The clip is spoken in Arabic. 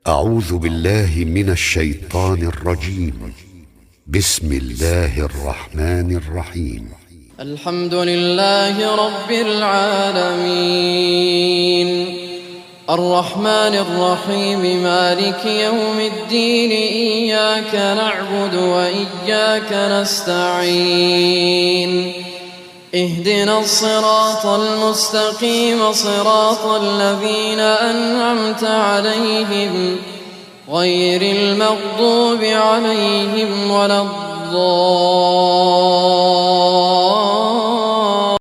أعوذ بالله من الشيطان الرجيم. بسم الله الرحمن الرحيم. الحمد لله رب العالمين، الرحمن الرحيم، مالك يوم الدين، إياك نعبد وإياك نستعين، اهدنا الصراط المستقيم، صراط الذين أنعمت عليهم غير المغضوب عليهم ولا الضالين.